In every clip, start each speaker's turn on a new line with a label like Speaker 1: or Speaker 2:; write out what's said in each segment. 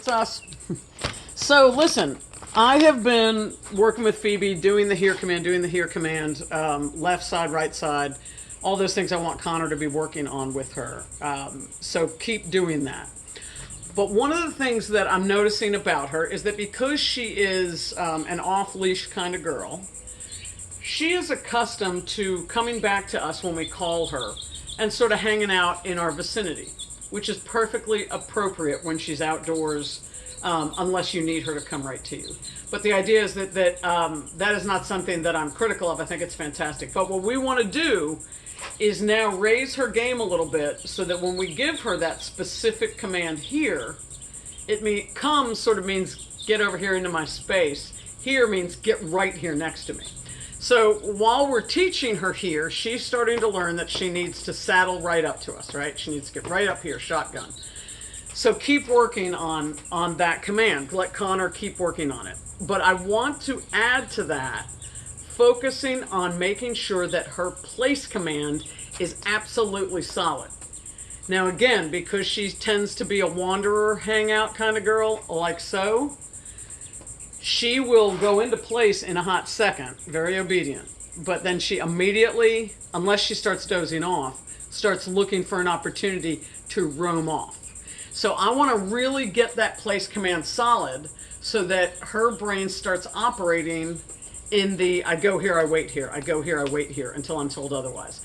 Speaker 1: It's us. So listen, I have been working with Phoebe, doing the here command, left side, right side, all those things I want Connor to be working on with her. So keep doing that. But one of the things that I'm noticing about her is that because she is an off-leash kind of girl, she is accustomed to coming back to us when we call her and sort of hanging out in our vicinity, which is perfectly appropriate when she's outdoors, unless you need her to come right to you. But the idea is that is not something that I'm critical of. I think it's fantastic. But what we want to do is now raise her game a little bit so that when we give her that specific command here, come sort of means get over here into my space. Here means get right here next to me. So while we're teaching her here, she's starting to learn that she needs to saddle right up to us, right? She needs to get right up here, shotgun. So keep working on that command. Let Connor keep working on it. But I want to add to that, focusing on making sure that her place command is absolutely solid. Now again, because she tends to be a wanderer, hangout kind of girl, like so, she will go into place in a hot second, very obedient. But then she immediately, unless she starts dozing off, starts looking for an opportunity to roam off. So I want to really get that place command solid so that her brain starts operating in the I go here, I wait here, I go here, I wait here until I'm told otherwise.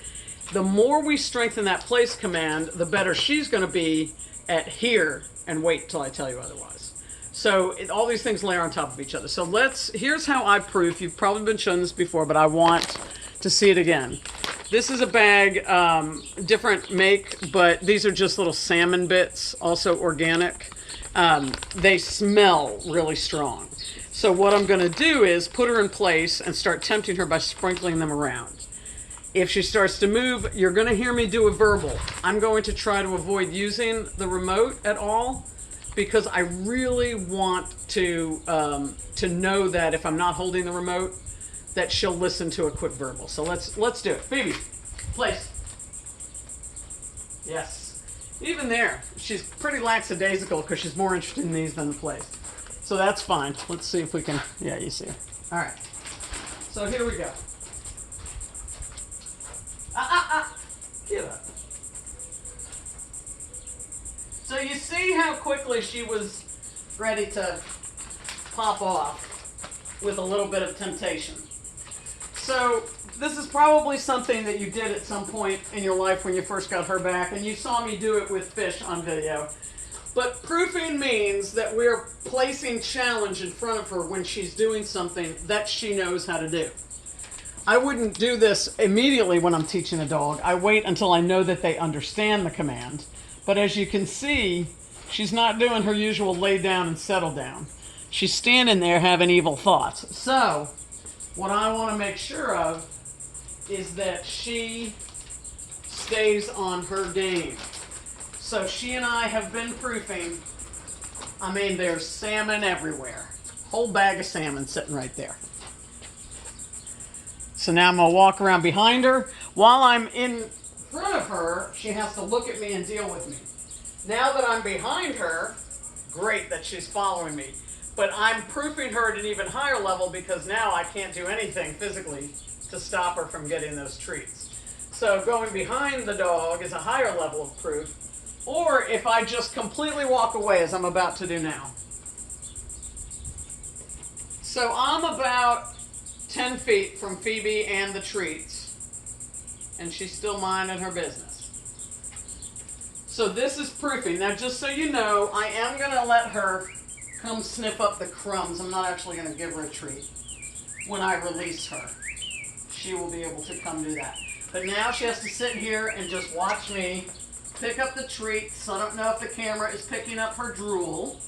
Speaker 1: The more we strengthen that place command, the better she's going to be at here and wait till I tell you otherwise. So all these things layer on top of each other. So here's how I proof. You've probably been shown this before, but I want to see it again. This is a bag, different make, but these are just little salmon bits, also organic. They smell really strong. So what I'm going to do is put her in place and start tempting her by sprinkling them around. If she starts to move, you're going to hear me do a verbal. I'm going to try to avoid using the remote at all because I really want to know that if I'm not holding the remote, that she'll listen to a quick verbal. So let's do it. Phoebe, place. Yes. Even there, she's pretty lackadaisical because she's more interested in these than the place. So that's fine. Let's see if we can, yeah, you see. All right. So here we go. Get up. So you see how quickly she was ready to pop off with a little bit of temptation. So this is probably something that you did at some point in your life when you first got her back, and you saw me do it with fish on video. But proofing means that we're placing challenge in front of her when she's doing something that she knows how to do. I wouldn't do this immediately when I'm teaching a dog. I wait until I know that they understand the command. But as you can see, she's not doing her usual lay down and settle down. She's standing there having evil thoughts. So what I want to make sure of is that she stays on her game. So she and I have been proofing. I mean, there's salmon everywhere. Whole bag of salmon sitting right there. So now I'm going to walk around behind her. While I'm in front of her, she has to look at me and deal with me. Now that I'm behind her, great that she's following me. But I'm proofing her at an even higher level because now I can't do anything physically to stop her from getting those treats. So going behind the dog is a higher level of proof. Or if I just completely walk away, as I'm about to do now. So I'm about 10 feet from Phoebe and the treats, and she's still minding her business. So this is proofing. Now just so you know, I am going to let her come sniff up the crumbs. I'm not actually going to give her a treat. When I release her, she will be able to come do that. But now she has to sit here and just watch me pick up the treats. I don't know if the camera is picking up her drool.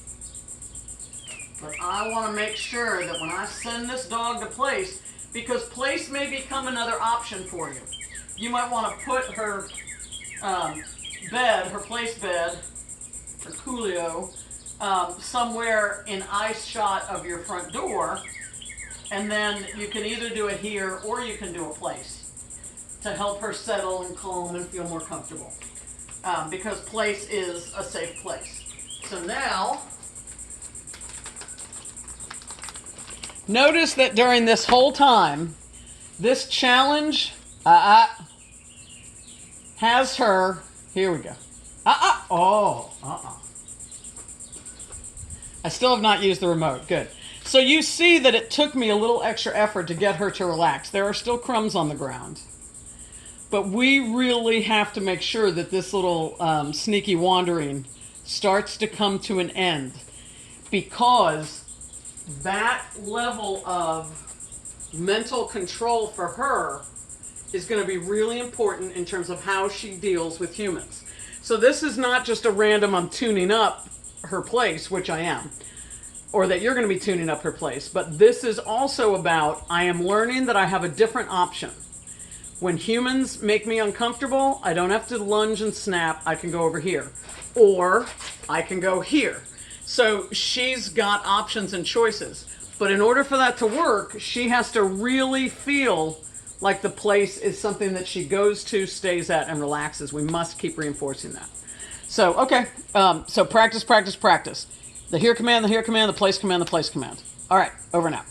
Speaker 1: But I want to make sure that when I send this dog to place, because place may become another option for you. You might want to put her bed, her place bed, her coolio, somewhere in eye shot of your front door, and then you can either do it here or you can do a place to help her settle and calm and feel more comfortable. Because place is a safe place. So now Notice that during this whole time, this challenge has her. Here we go. I still have not used the remote. Good. So you see that it took me a little extra effort to get her to relax. There are still crumbs on the ground. But we really have to make sure that this little sneaky wandering starts to come to an end, because that level of mental control for her is going to be really important in terms of how she deals with humans. So this is not just a random I'm tuning up her place, which I am, or that you're going to be tuning up her place, but this is also about I am learning that I have a different option. When humans make me uncomfortable, I don't have to lunge and snap. I can go over here, or I can go here. So she's got options and choices. But in order for that to work, she has to really feel like the place is something that she goes to, stays at, and relaxes. We must keep reinforcing that. So, okay. So practice, practice, practice. The here command, the here command, the place command, the place command. All right, over and out.